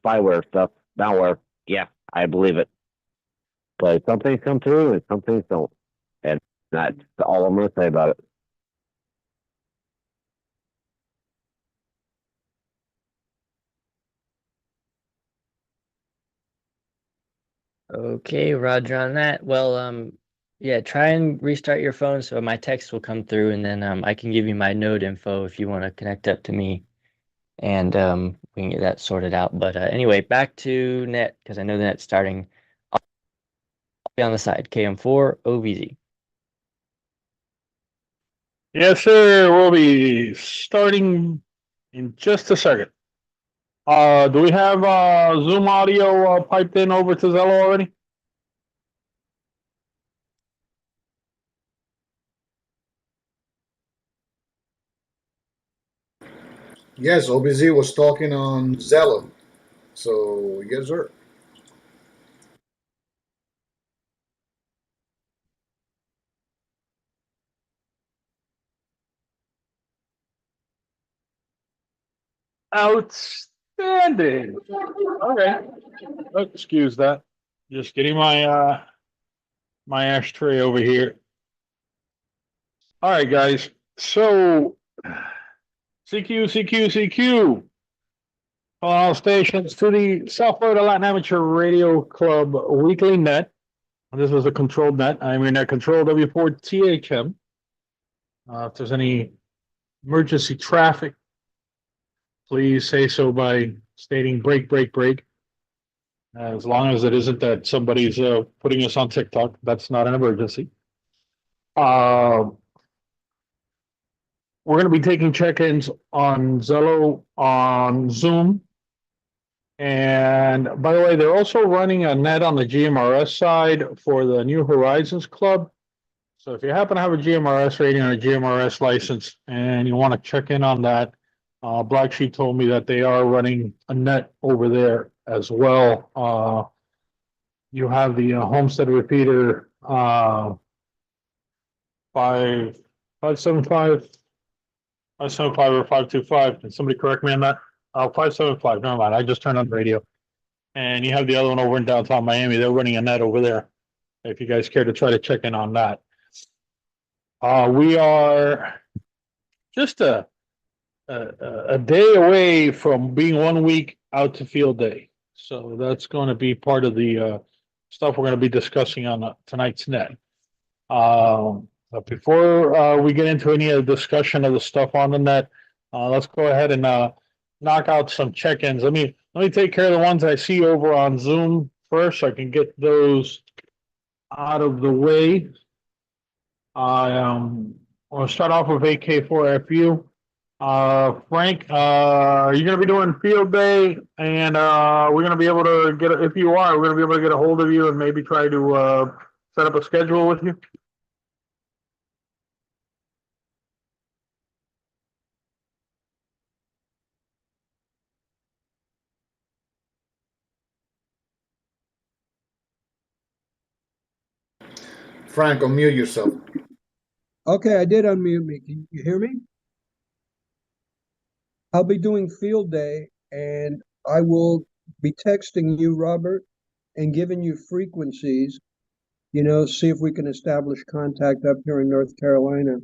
spyware stuff, malware. Yeah, I believe it. But some things come through and some things don't. And that's all I'm going to say about it. Okay, Roger on that. Well, yeah, try and restart your phone so my text will come through, and then I can give you my node info if you want to connect up to me, and we can get that sorted out. But anyway, back to net because I know the net's starting. I'll be on the side. KM4 OVZ. Yes, sir. We'll be starting in just a second. Do we have Zoom audio piped in over to Zello already? Yes, OBZ was talking on Zello. So, yes, sir. Outstanding. Okay. Oh, excuse that. Just getting my ashtray over here. All right, guys. So CQ. Calling all stations to the South Florida Latin Amateur Radio Club Weekly Net. This is a controlled net. I'm your net control W4THM. If there's any emergency traffic, please say so by stating break, break, break. As long as it isn't that somebody's putting us on TikTok, that's not an emergency. We're going to be taking check-ins on Zello, on Zoom. And by the way, they're also running a net on the GMRS side for the New Horizons Club. So if you happen to have a GMRS rating or a GMRS license and you want to check in on that, Black Sheep told me that they are running a net over there as well. You have the Homestead repeater 575 or 525. Can somebody correct me on that? 575. Never mind. I just turned on the radio. And you have the other one over in downtown Miami. They're running a net over there. If you guys care to try to check in on that. We are just a day away from being 1 week out to field day. So that's going to be part of the stuff we're going to be discussing on tonight's net. But before we get into any of the discussion of the stuff on the net, let's go ahead and knock out some check-ins. Let me take care of the ones I see over on Zoom first, so I can get those out of the way. We'll start off with AK4FU. Frank, are you going to be doing field day? And we're going to be able to get, if you are, we're going to be able to get a hold of you and maybe try to set up a schedule with you. Frank, unmute yourself. Okay, I did unmute me. Can you hear me? I'll be doing field day, and I will be texting you, Robert, and giving you frequencies, see if we can establish contact up here in North Carolina.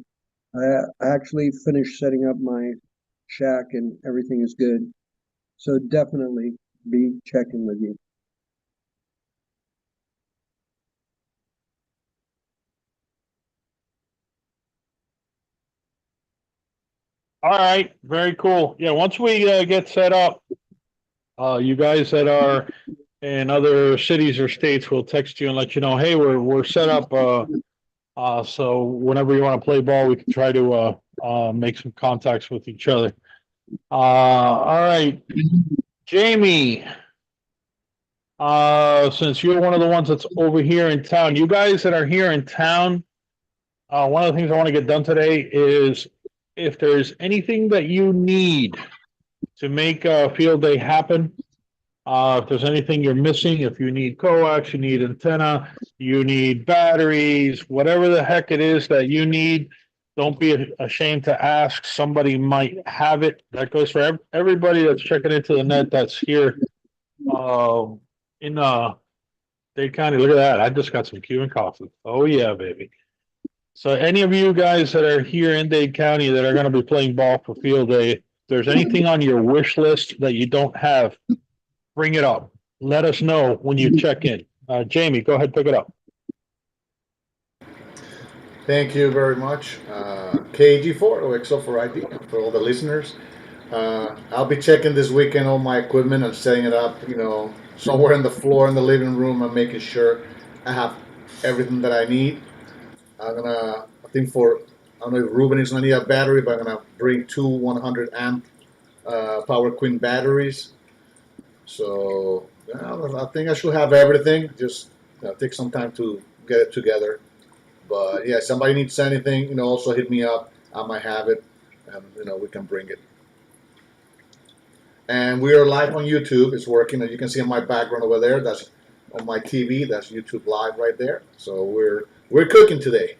I actually finished setting up my shack, and everything is good. So definitely be checking with you. All right, very cool. Yeah, once we get set up, you guys that are in other cities or states will text you and let you know, hey, we're set up. So whenever you want to play ball, we can try to make some contacts with each other. All right, Jamie. Since you're one of the ones that's over here in town, you guys that are here in town, one of the things I want to get done today is if there's anything that you need to make field day happen, if there's anything you're missing, if you need coax, you need antenna, you need batteries, whatever the heck it is that you need, don't be ashamed to ask. Somebody might have it. That goes for everybody that's checking into the net that's here in Dade County. Look at that. I just got some Cuban coffee. Oh yeah, baby. So any of you guys that are here in Dade County that are going to be playing ball for field day, if there's anything on your wish list that you don't have, bring it up. Let us know when you check in. Jamie, go ahead, pick it up. Thank you very much. KG4 or XO4ID for all the listeners. I'll be checking this weekend all my equipment and setting it up, somewhere in the floor in the living room and making sure I have everything that I need. I think I don't know if Ruben is gonna need a battery, but I'm gonna bring two 100 amp Power Queen batteries. So I think I should have everything. Just take some time to get it together. But yeah, somebody needs anything, also hit me up. I might have it, and we can bring it. And we are live on YouTube. It's working, as you can see in my background over there. That's on my TV. That's YouTube Live right there. So we're cooking today.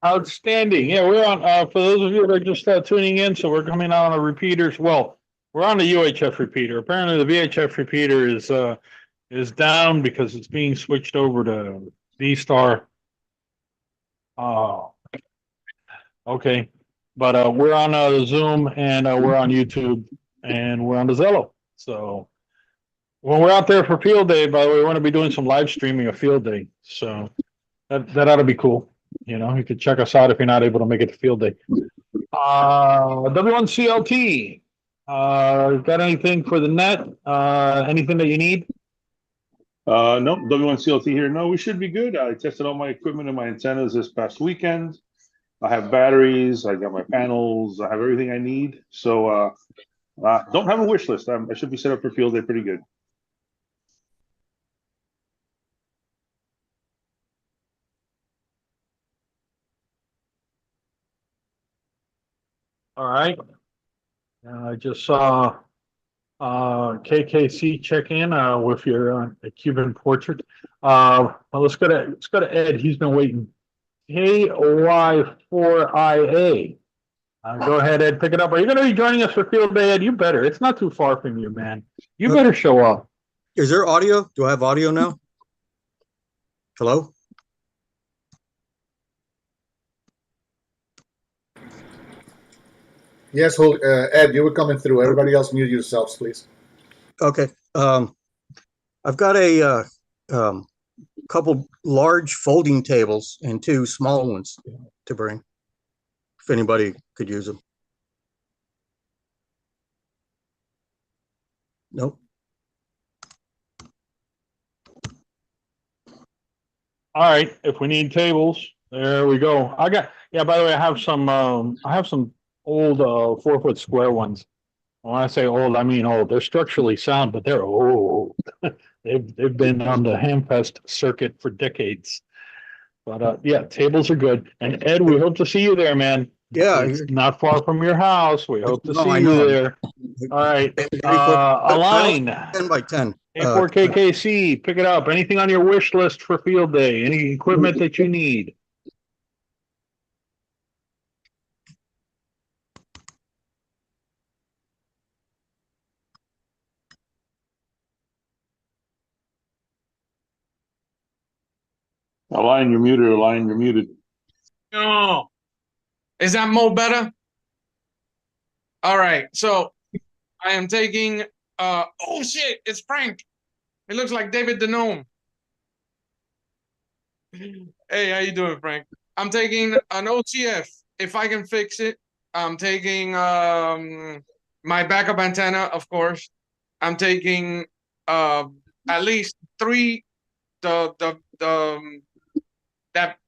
Outstanding. Yeah, we're on. For those of you that are just tuning in, so we're coming out on a repeaters. Well, we're on the UHF repeater. Apparently, the VHF repeater is down because it's being switched over to D-Star. Okay, but we're on Zoom and we're on YouTube and we're on the Zello. So when we're out there for field day, by the way, we're going to be doing some live streaming of field day. So that ought to be cool. You could check us out if you're not able to make it to field day. W1CLT. Got anything for the net? Anything that you need? No, W1CLT here. No, we should be good. I tested all my equipment and my antennas this past weekend. I have batteries. I got my panels. I have everything I need. So don't have a wish list. I should be set up for field day pretty good. All right. I just saw KKC check in with your Cuban portrait. Well, let's go to Ed. He's been waiting. KY4IA. Go ahead, Ed. Pick it up. Are you going to be joining us for field day, Ed? You better. It's not too far from you, man. You better show up. Is there audio? Do I have audio now? Hello? Yes, Ed, you were coming through. Everybody else mute yourselves, please. Okay. I've got a couple large folding tables and two small ones to bring, if anybody could use them. Nope. All right. If we need tables, there we go. By the way, I have some old 4-foot square ones. When I say old, I mean old. They're structurally sound, but they're old. They've been on the Hamfest circuit for decades. But yeah, tables are good. And Ed, we hope to see you there, man. Yeah. It's not far from your house. We hope to see I you know. there. All right. Align. 10 by 10. A4KKC, pick it up. Anything on your wish list for field day? Any equipment that you need? Align, you're muted. Align, you're muted. No. Is that Mo better? All right. So I am taking oh shit, it's Frank. It looks like David the Gnome. Hey, how you doing, Frank? I'm taking an OCF. If I can fix it, I'm taking my backup antenna, of course. I'm taking at least three that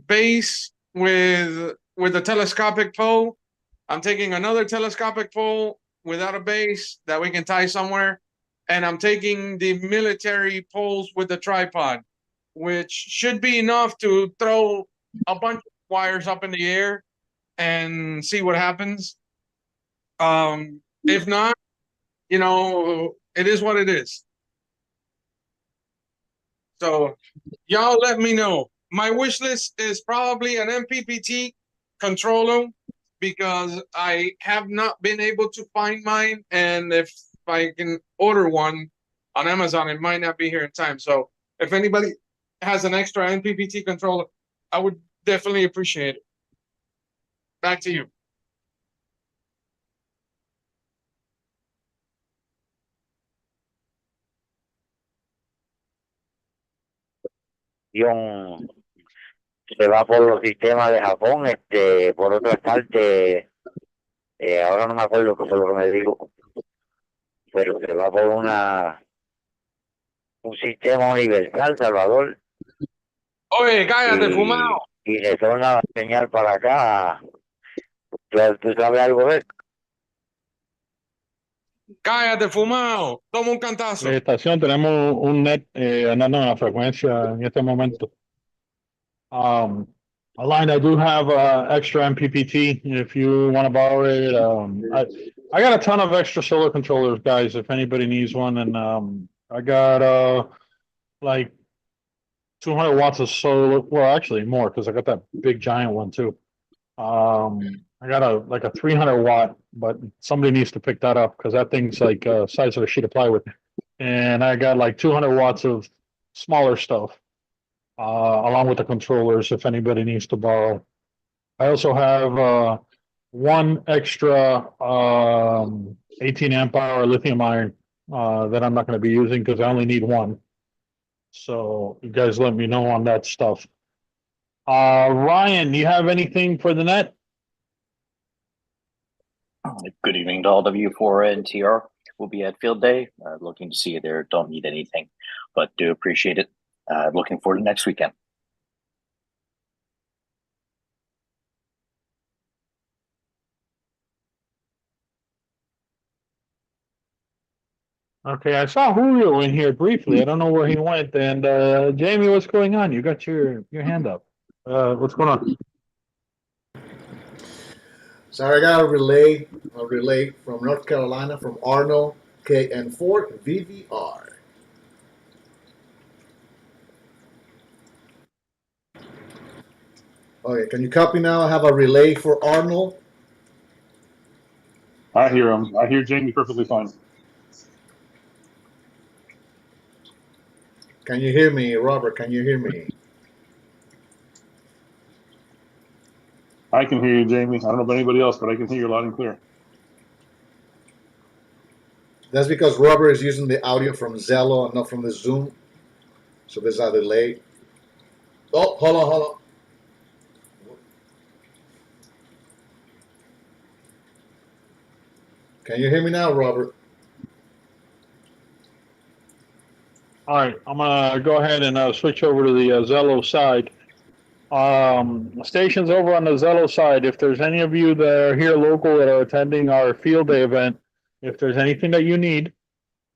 base with the telescopic pole. I'm taking another telescopic pole without a base that we can tie somewhere. And I'm taking the military poles with the tripod, which should be enough to throw a bunch of wires up in the air and see what happens. If not, it is what it is. So y'all let me know. my wish list is probably an MPPT controller because I have not been able to find mine, and if I can order one on Amazon, it might not be here in time. So if anybody has an extra MPPT controller, I would definitely appreciate it. Back to you. Se va por los sistemas de Japón, por otra parte, ahora no me acuerdo qué fue lo que me dijo, pero se va por un sistema universal, Salvador, Oye, cállate, fumado. y retorna la señal para acá. ¿Tú sabes algo de eso? Cállate, fumado. Toma un cantazo. La estación tenemos un net andando en la frecuencia en este momento. Align, I do have extra MPPT if you want to borrow it. I got a ton of extra solar controllers, guys, if anybody needs one. And I got like 200 watts of solar. Well, actually more because I got that big giant one too. I got a 300 watt, but somebody needs to pick that up because that thing's like size of a sheet of plywood. And I got like 200 watts of smaller stuff, along with the controllers if anybody needs to borrow. I also have one extra 18 amp hour lithium iron that I'm not going to be using because I only need one. So you guys let me know on that stuff. Ryan, you have anything for the net? Good evening to all of you for NTR. We'll be at field day. Looking to see you there. Don't need anything, but do appreciate it. Looking forward to next weekend. Okay, I saw Julio in here briefly. I don't know where he went. And Jamie, what's going on? You got your hand up. What's going on? Sorry, I got a relay from North Carolina from Arnold KN4 VVR. Okay, can you copy now? I have a relay for Arnold. I hear him. I hear Jamie perfectly fine. Can you hear me, Robert? Can you hear me? I can hear you, Jamie. I don't know about anybody else, but I can hear you loud and clear. That's because Robert is using the audio from Zello and not from the Zoom. So there's a delay. Oh, hold on. Can you hear me now, Robert? All right, I'm gonna go ahead and switch over to the Zello side. Stations over on the Zello side. If there's any of you that are here local that are attending our field day event, if there's anything that you need,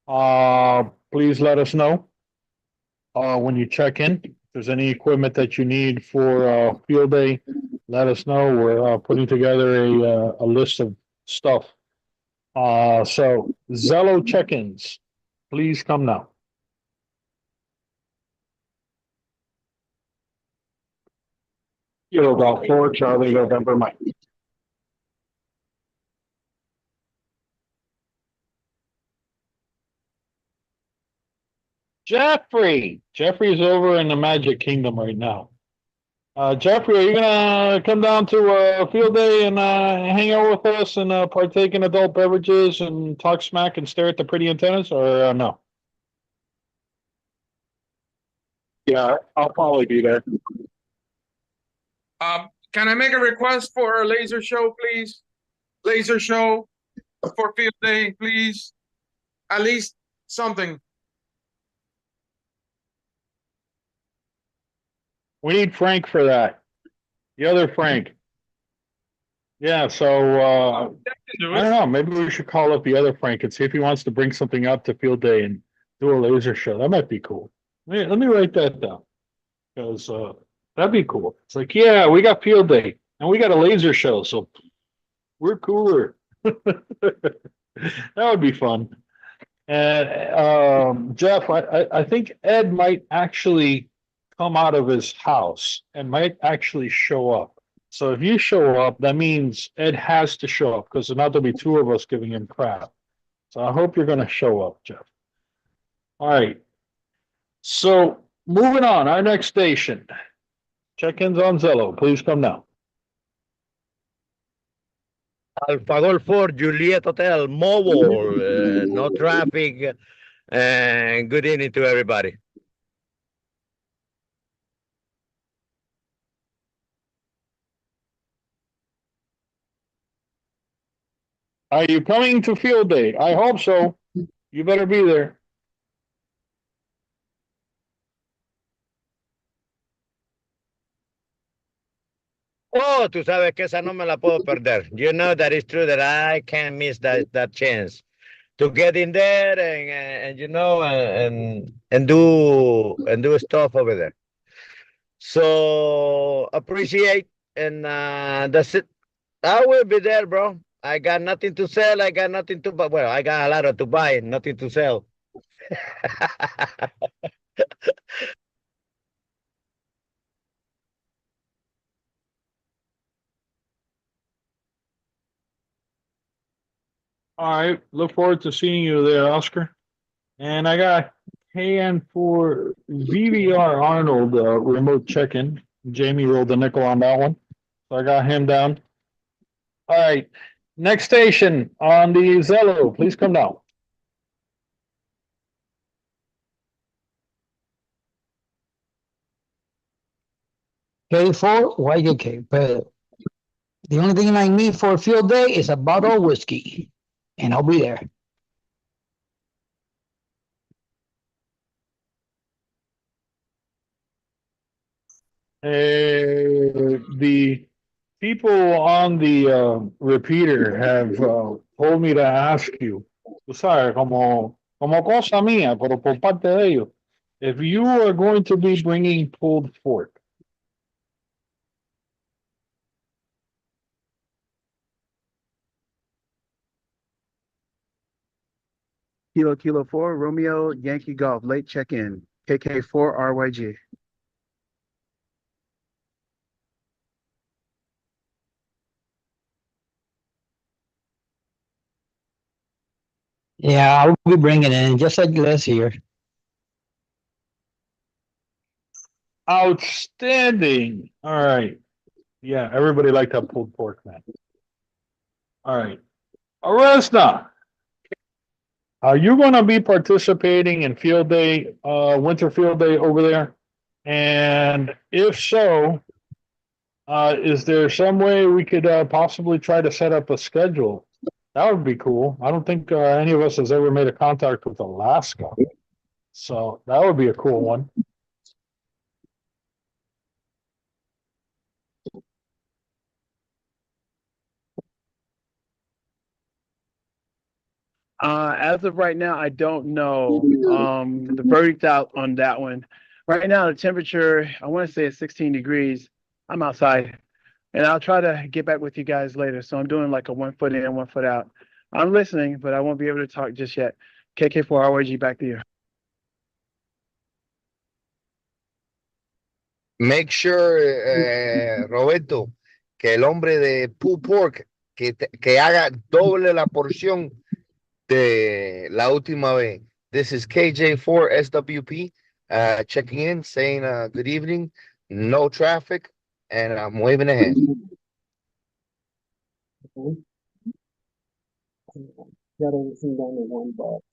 please let us know. When you check in, if there's any equipment that you need for field day, let us know. We're putting together a list of stuff. So Zello check-ins, please come now. Kilo Golf 4, Charlie November Mike. Jeffrey is over in the Magic Kingdom right now. Jeffrey, are you gonna come down to field day and hang out with us and partake in adult beverages and talk smack and stare at the pretty antennas, or no? Yeah, I'll probably be there. Can I make a request for a laser show, please? Laser show for field day, please. At least something. We need Frank for that. The other Frank. Yeah, so I don't know. Maybe we should call up the other Frank and see if he wants to bring something up to field day and do a laser show. That might be cool. Let me write that down because that'd be cool. It's like, yeah, we got field day and we got a laser show, so we're cooler. That would be fun. And Jeff, I think Ed might actually come out of his house and might actually show up. So if you show up, that means Ed has to show up because not there'll be two of us giving him crap. So I hope you're going to show up, Jeff. All right. So moving on, our next station. Check-ins on Zello. Please come now. Alfa Golf Juliet Hotel, mobile, no traffic, and good evening to everybody. Are you coming to field day? I hope so. You better be there. Oh, tú sabes que esa no me la puedo perder. You know that it's true that I can't miss that chance to get in there and you know and do stuff over there. So appreciate and that's it. I will be there, bro. I got nothing to sell. I got nothing to buy. Well, I got a lot to buy, nothing to sell. All right. Look forward to seeing you there, Oscar. And I got KN for VVR Arnold remote check-in. Jamie rolled the nickel on that one. So I got him down. All right. Next station on the Zello. Please come down. K4, YUK. But the only thing I need for a field day is a bottle of whiskey, and I'll be there. The people on the repeater have told me to ask you, tú sabes, como cosa mía, pero por parte de ellos, if you are going to be bringing pulled pork. Kilo 4, Romeo, Yankee Golf, late check-in, KK4, RYG. Yeah, I'll be bringing it in, just like Les here. Outstanding. All right. Yeah, everybody liked that pulled pork, man. All right. Aresna, are you going to be participating in field day, winter field day over there? And if so, is there some way we could possibly try to set up a schedule? That would be cool. I don't think any of us has ever made a contact with Alaska. So that would be a cool one. As of right now, I don't know. The verdict out on that one. Right now, the temperature, I want to say it's 16 degrees. I'm outside, and I'll try to get back with you guys later. So I'm doing like a 1 foot in, 1 foot out. I'm listening, but I won't be able to talk just yet. KK4 RYG, back to you. Make sure, Roberto, que el hombre de pulled pork que haga doble la porción de la última vez. This is KJ4 SWP checking in, saying good evening, no traffic, and I'm waving a hand. Got everything down to one box.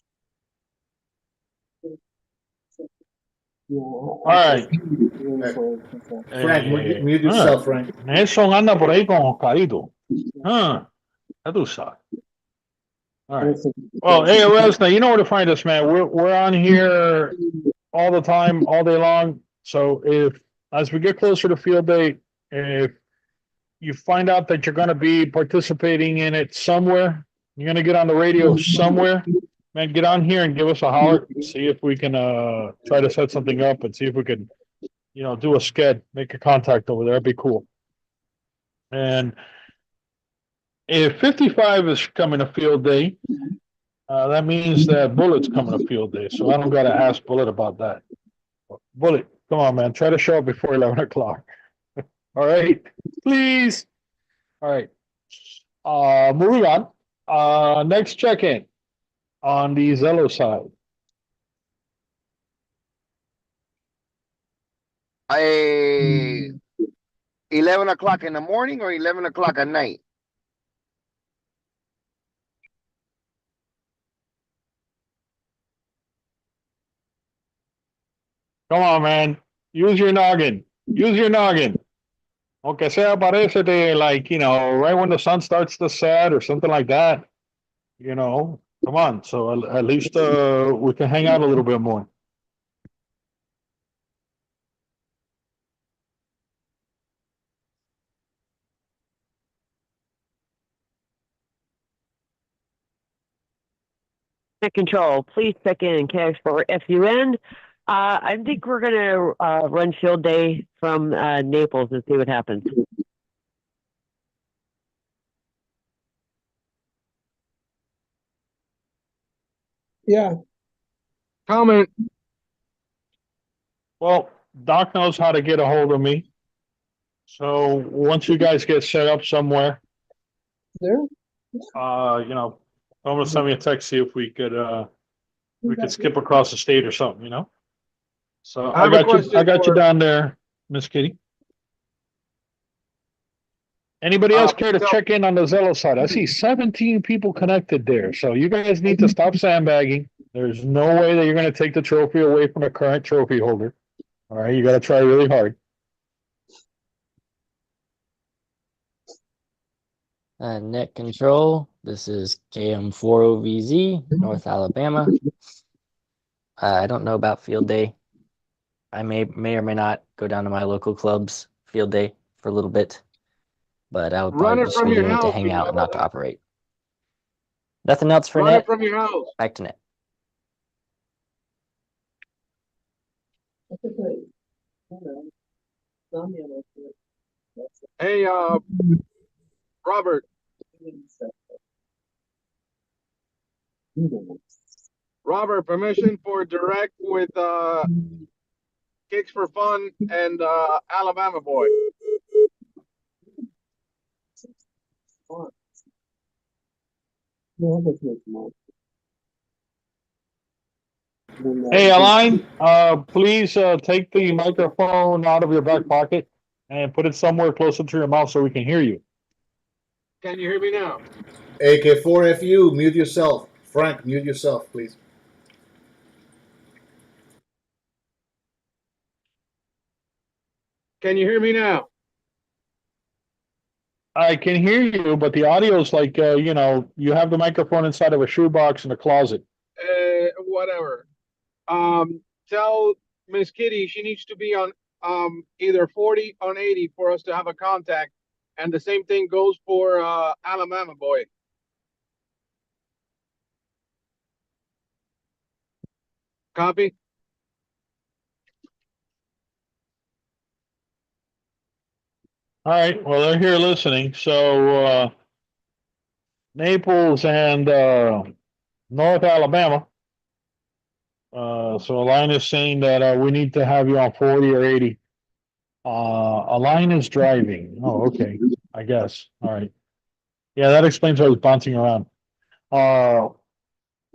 Yeah, all right. Frank, mute yourself, Frank. Nelson anda por ahí con Oscarito. Ya tú sabes. All right. Well, hey, Resna, you know where to find us, man. We're on here all the time, all day long. So if, as we get closer to field day, if you find out that you're going to be participating in it somewhere, you're going to get on the radio somewhere, man, get on here and give us a holler. See if we can try to set something up and see if we can, you know, do a sked, make a contact over there. That'd be cool. And if 55 is coming to field day, that means that Bullet's coming to field day. So I don't got to ask Bullet about that. Bullet, Come on, man. Try to show up before 11 o'clock. All right, please. All right. Moving on. Next check-in on the Zello side. 11 o'clock in the morning or 11 o'clock at night? Come on, man. Use your noggin. Use your noggin. Aunque sea parece de like, right when the sun starts to set or something like that. Come on. So at least we can hang out a little bit more. Control, please check in cash for FUN. I think we're gonna run field day from Naples and see what happens. Yeah. Comment. Well, Doc knows how to get a hold of me. So once you guys get set up somewhere, There. I'm gonna send me a text, see if we could skip across the state or something, So I have a question I got you for- down there, Miss Kitty. Anybody else care to check in on the Zello side? I see 17 people connected there. So you guys need to stop sandbagging. There's no way that you're going to take the trophy away from the current trophy holder. All right, you got to try really hard. Net control. This is KM40VZ, North Alabama. I don't know about field day. I may or may not go down to my local club's field day for a little bit, but I would Run probably it just from be your doing it to house, hang out and not to remember? operate. Nothing else for Run net. it from your house. Back to net. Hey, Robert. Robert, permission for direct with Kicks for Fun and Alabama Boy. Hey, Aline, please take the microphone out of your back pocket and put it somewhere closer to your mouth so we can hear you. Can you hear me now? AK4FU, mute yourself. Frank, mute yourself, please. Can you hear me now? I can hear you, but the audio is like, you have the microphone inside of a shoebox in a closet. Whatever. Tell Miss Kitty she needs to be on either 40 on 80 for us to have a contact, and the same thing goes for Alabama Boy. Copy. All right, well, they're here listening. So Naples and North Alabama. So Aline is saying that we need to have you on 40 or 80. Aline is driving. Oh, okay. I guess. All right. Yeah, that explains why he's bouncing around.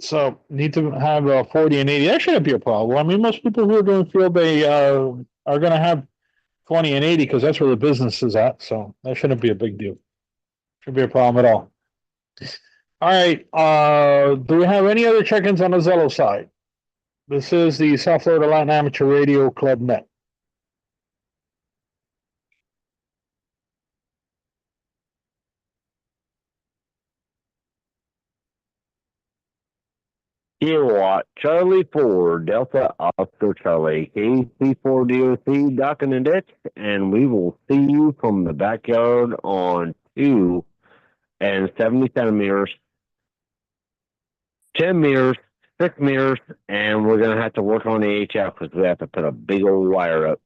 So need to have 40 and 80. That shouldn't be a problem. I mean, most people who are doing field day are going to have 20 and 80 because that's where the business is at. So that shouldn't be a big deal. Shouldn't be a problem at all. All right. Do we have any other check-ins on the Zello side? This is the South Florida Latin Amateur Radio Club Net. Kilowatt Charlie 4 Delta Oscar Charlie KC4 DOC docking and ditch, and we will see you from the backyard on 2 and 70 centimeters, 10 meters, 6 meters, and we're gonna have to work on the HF because we have to put a big old wire up,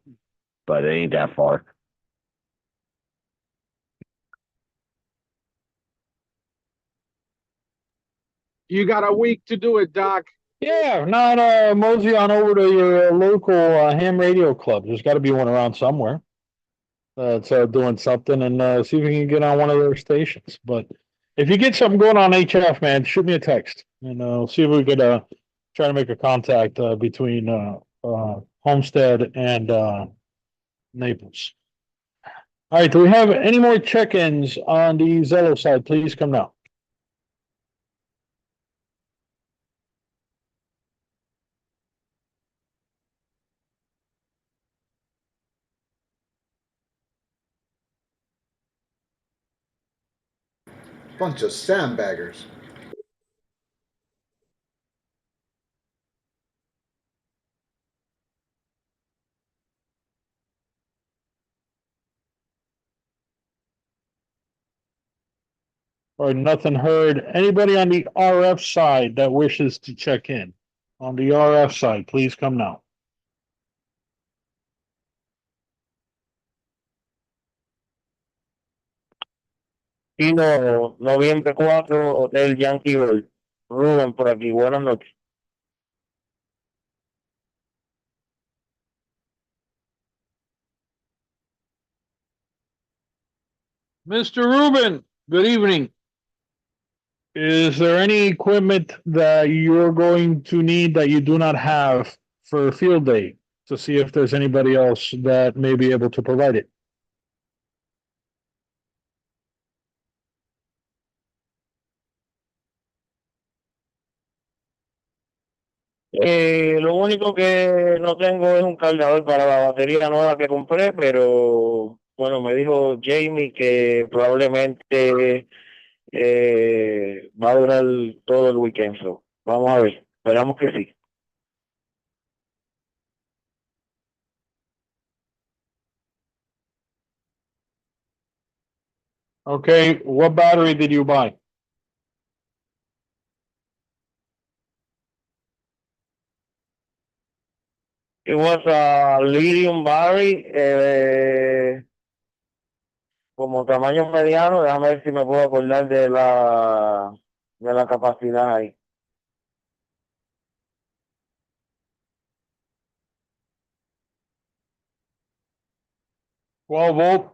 but it ain't that far. You got a week to do it, Doc. Yeah, not mosey on over to your local ham radio club. There's got to be one around somewhere that's doing something, and see if we can get on one of their stations. But if you get something going on HF, man, shoot me a text, and see if we could try to make a contact between Homestead and Naples. All right, do we have any more check-ins on the Zello side? Please come now. Bunch of sandbaggers. Or nothing heard. Anybody on the RF side that wishes to check in? On the RF side, please come now. Chino, noviembre 4, Hotel Yankee Gold. Rubén por aquí, buenas noches. Mr. Rubin, good evening. Is there any equipment that you're going to need that you do not have for field day to see if there's anybody else that may be able to provide it? Lo único que no tengo es un cargador para la batería nueva que compré, pero bueno, me dijo Jamie que probablemente va a durar todo el weekend. So, vamos a ver, esperamos que sí. Okay, what battery did you buy? It was a lithium battery, como tamaño mediano. Déjame ver si me puedo acordar de la capacidad ahí. Well, volt.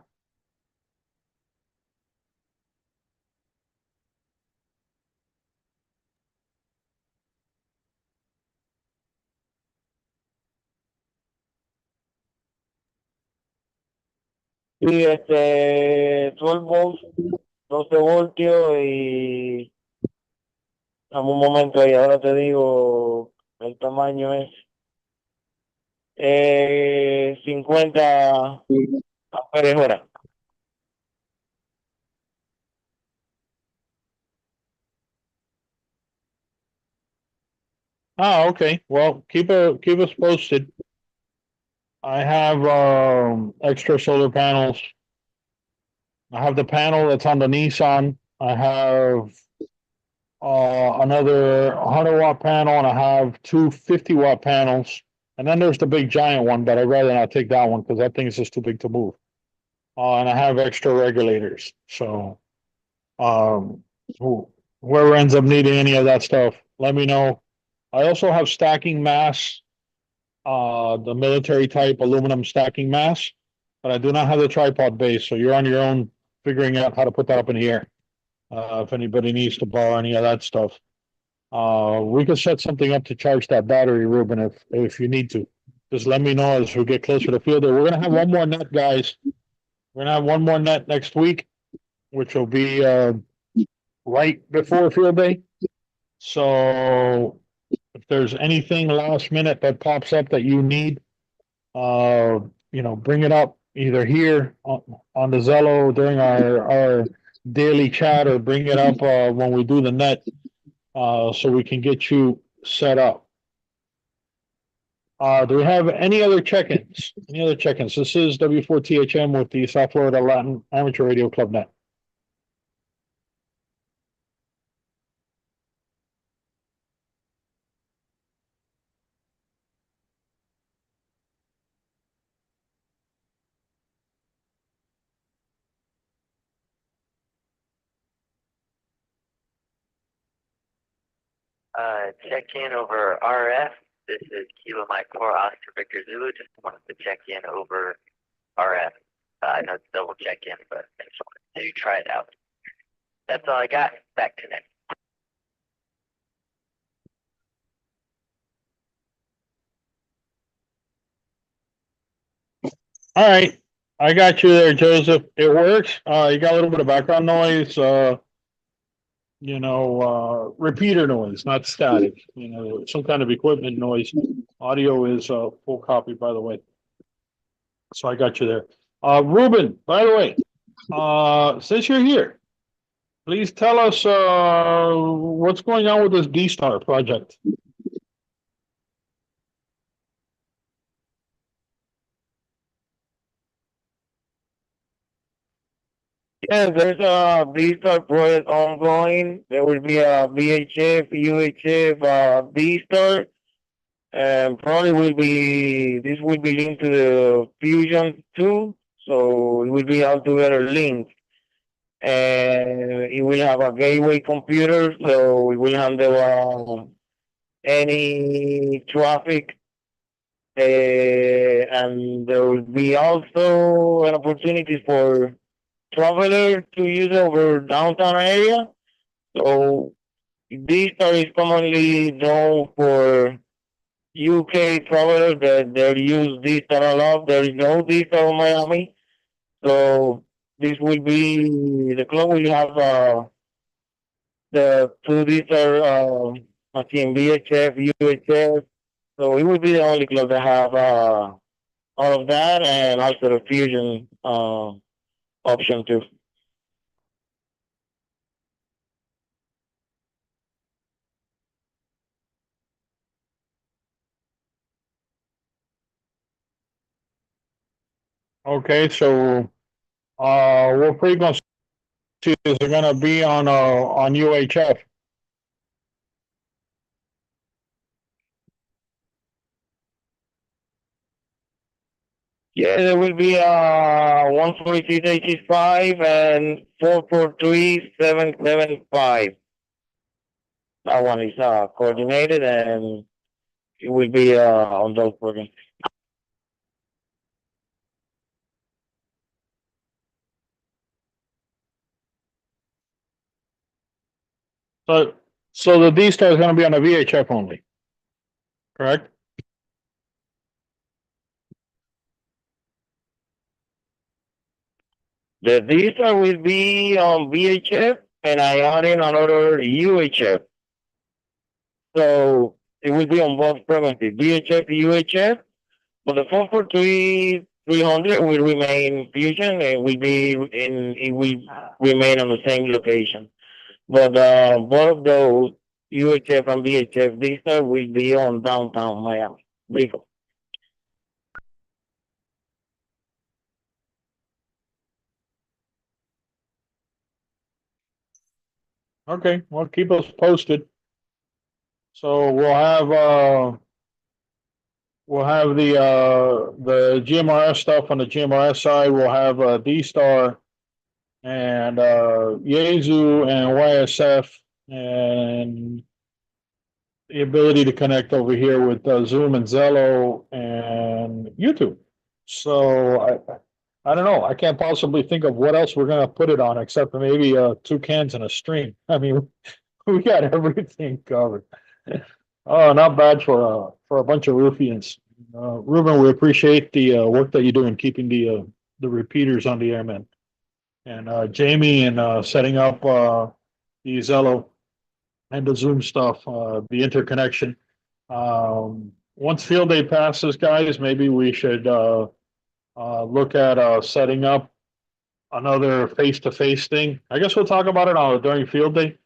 Y 12 volts, 12 voltios y en un momento ahí, ahora te digo, el tamaño es 50 amperes hora. Oh, okay. Well, keep us posted. I have extra solar panels. I have the panel that's on the Nissan. I have another 100-watt panel, and I have two 50-watt panels. And then there's the big giant one, but I'd rather not take that one because that thing is just too big to move. And I have extra regulators. So whoever ends up needing any of that stuff, let me know. I also have stacking mass, the military type aluminum stacking mass, but I do not have the tripod base. So you're on your own figuring out how to put that up in the air. If anybody needs to borrow any of that stuff, we could set something up to charge that battery, Ruben, if you need to. Just let me know as we get closer to field day. We're gonna have one more net, guys. We're gonna have one more net next week, which will be right before field day. So if there's anything last minute that pops up that you need, bring it up either here on the Zello during our daily chat, or bring it up when we do the net, so we can get you set up. Do we have any other check-ins? Any other check-ins? This is W4THM with the South Florida Latin Amateur Radio Club Net. check in over RF. This is Kilo Mike 4 Oscar Victor Zulu. Just wanted to check in over RF. I know it's double check in, but I just wanted to try it out. That's all I got. Back to Nick. All right, I got you there, Joseph. It works. You got a little bit of background noise, repeater noise, not static. Some kind of equipment noise. Audio is full copy, by the way. So I got you there. Ruben, by the way, since you're here, please tell us what's going on with this D-Star project. Yeah, there's a D-Star project ongoing. There will be a VHF, UHF, D-Star, and probably this will be linked to the Fusion too, so it will be all together linked. And it will have a gateway computer, so it will handle any traffic. And there will be also an opportunity for traveler to use over downtown area. So D-Star is commonly known for UK travelers that they use D-Star a lot. There is no D-Star in Miami. So this will be, the club will have the two D-Star machine, VHF, UHF. So it will be the only club that have all of that, and also the Fusion option too. Okay, so what frequencies are going to be on UHF? Yeah, there will be 146.85 and 443.775. That one is coordinated, and it will be on those programs. So the D-Star is going to be on a VHF only, correct? The D-Star will be on VHF, and I add in another UHF. So it will be on both frequencies, VHF, UHF. But the 443.300 will remain Fusion, and it will remain on the same location. But both of those, UHF and VHF D-Star, will be on downtown Miami, Brickell. Okay, well, keep us posted. So we'll have the GMRS stuff on the GMRS side. We'll have D-Star and Yaesu and YSF, and the ability to connect over here with Zoom and Zello and YouTube. So I don't know. I can't possibly think of what else we're gonna put it on except for maybe 2 cans and a stream. I mean, we got everything covered. Oh, not bad for a bunch of ruffians. Ruben, we appreciate the work that you do in keeping the repeaters on the air, man. And Jamie and setting up the Zello and the Zoom stuff, the interconnection. Once field day passes, guys, maybe we should look at setting up another face-to-face thing. I guess we'll talk about it during field day.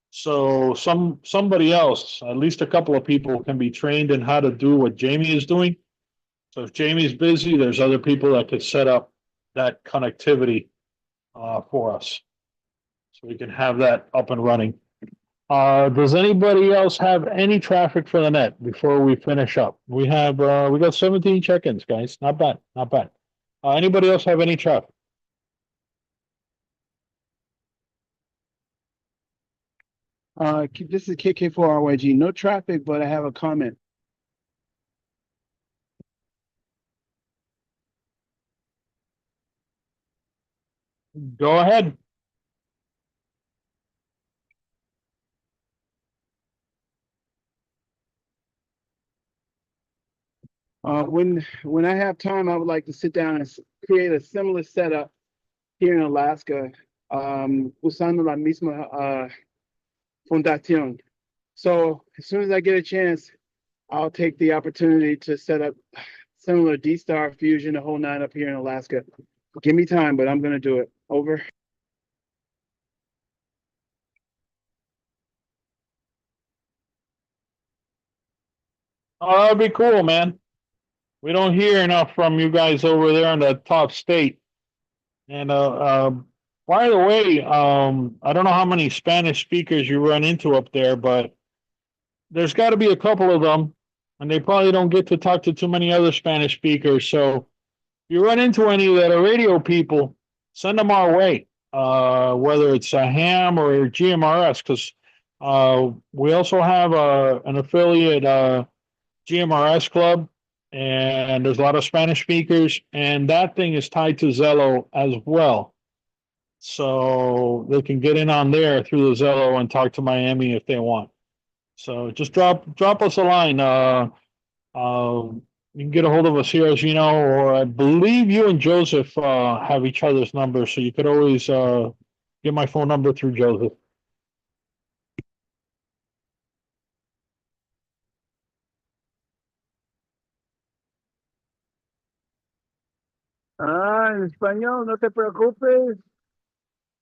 So somebody else, at least a couple of people, can be trained in how to do what Jamie is doing. So if Jamie's busy, there's other people that could set up that connectivity for us, so we can have that up and running. Does anybody else have any traffic for the net before we finish up? We got 17 check-ins, guys. Not bad, not bad. Anybody else have any traffic? This is KK4RYG. No traffic, but I have a comment. Go ahead. When I have time, I would like to sit down and create a similar setup here in Alaska, usando la misma fundación. So as soon as I get a chance, I'll take the opportunity to set up similar D-Star fusion, the whole nine up here in Alaska. Give me time, but I'm gonna do it. Over. Oh, that'd be cool, man. We don't hear enough from you guys over there in the top state. And by the way, I don't know how many Spanish speakers you run into up there, but there's got to be a couple of them, and they probably don't get to talk to too many other Spanish speakers. So if you run into any that are radio people, send them our way, whether it's a ham or GMRS, because we also have an affiliate GMRS club, and there's a lot of Spanish speakers, and that thing is tied to Zello as well. So they can get in on there through the Zello and talk to Miami if they want. So just drop us a line. You can get a hold of us here, as you know, or I believe you and Joseph have each other's numbers, so you could always get my phone number through Joseph. En español, no te preocupes.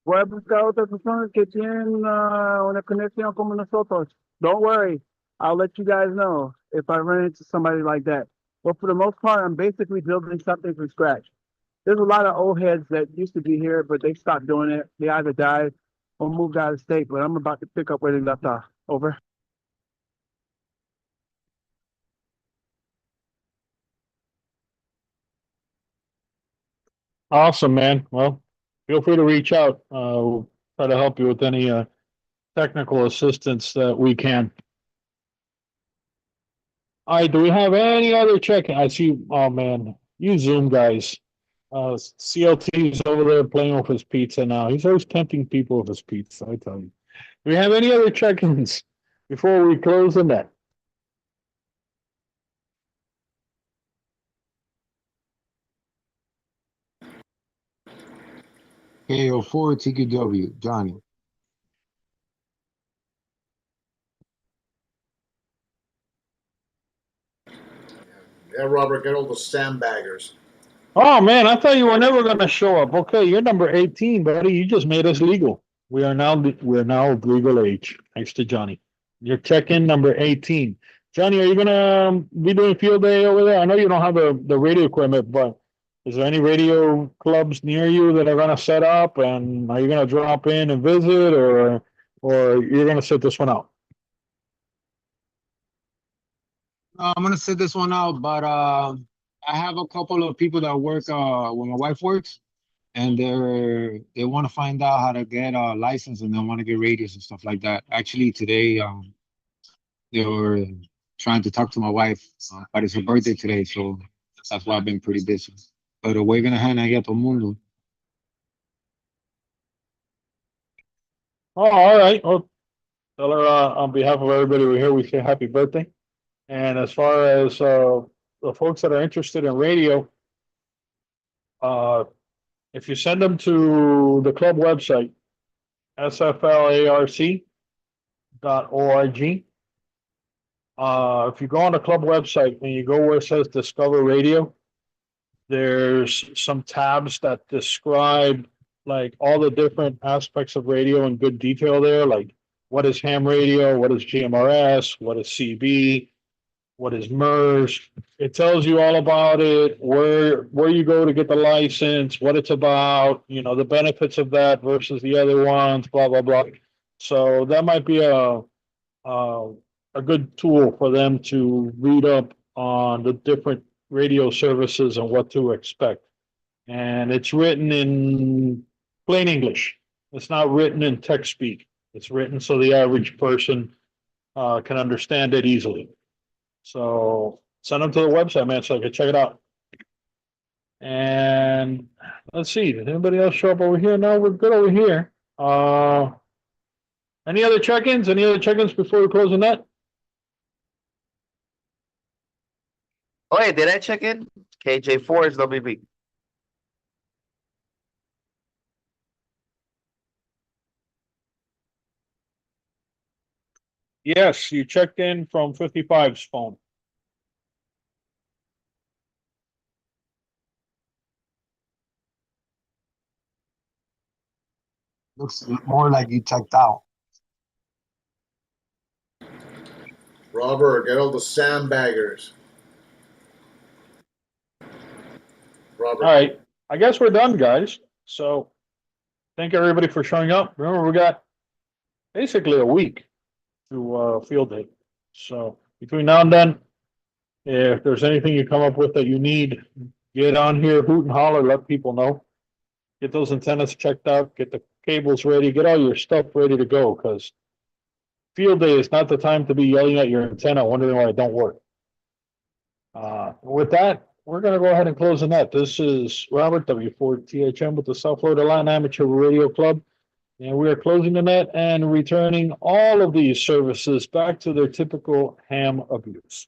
Voy a buscar otras personas que tienen una conexión como nosotros. Don't worry. I'll let you guys know if I run into somebody like that. But for the most part, I'm basically building something from scratch. There's a lot of old heads that used to be here, but they stopped doing it. They either died or moved out of state, but I'm about to pick up where they left off. Over. Awesome, man. Well, feel free to reach out. We'll try to help you with any technical assistance that we can. All right, do we have any other check-in? I see, oh man, you Zoom guys. CLT's over there playing with his pizza now. He's always tempting people with his pizza, I tell you. Do we have any other check-ins before we close the net? KO4 TQW, Johnny. Yeah, Robert, get all the sandbaggers. Oh man, I thought you were never going to show up. Okay, you're number 18, buddy. You just made us legal. We're now legal age, thanks to Johnny. Your check-in number 18. Johnny, are you gonna be doing field day over there? I know you don't have the radio equipment, but is there any radio clubs near you that are gonna set up? And are you gonna drop in and visit, or you're gonna sit this one out? I'm gonna sit this one out, but I have a couple of people that work where my wife works, and they want to find out how to get a license, and they want to get radios and stuff like that. Actually, today they were trying to talk to my wife, but it's her birthday today, so that's why I've been pretty busy. But we're gonna hand ahí a todo mundo. Oh, all right. Well, tell her on behalf of everybody we're here, we say happy birthday. And as far as the folks that are interested in radio, if you send them to the club website, sflarc.org. If you go on the club website and you go where it says Discover Radio, there's some tabs that describe like all the different aspects of radio in good detail there, like what is ham radio, what is GMRS, what is CB, what is MERS. It tells you all about it, where you go to get the license, what it's about, you know, the benefits of that versus the other ones, blah, blah, blah. So that might be a good tool for them to read up on the different radio services and what to expect. And it's written in plain English. It's not written in text speak. It's written so the average person can understand it easily. So send them to the website, man, so I can check it out. And let's see, did anybody else show up over here? No, we're good over here. Any other check-ins? Any other check-ins before we close the net? Oh, hey, did I check in? KJ4 is WB. Yes, you checked in from 55's phone. Looks more like you checked out. Robert, get all the sandbaggers. Robert. All right, I guess we're done, guys. So thank everybody for showing up. Remember, we got basically a week to field day. So between now and then, if there's anything you come up with that you need, get on here, hoot and holler, let people know. Get those antennas checked out, get the cables ready, get all your stuff ready to go, because field day is not the time to be yelling at your antenna, wondering why it don't work. With that, we're going to go ahead and close the net. This is Robert W4THM with the South Florida Latin Amateur Radio Club. And we are closing the net and returning all of these services back to their typical ham abuse.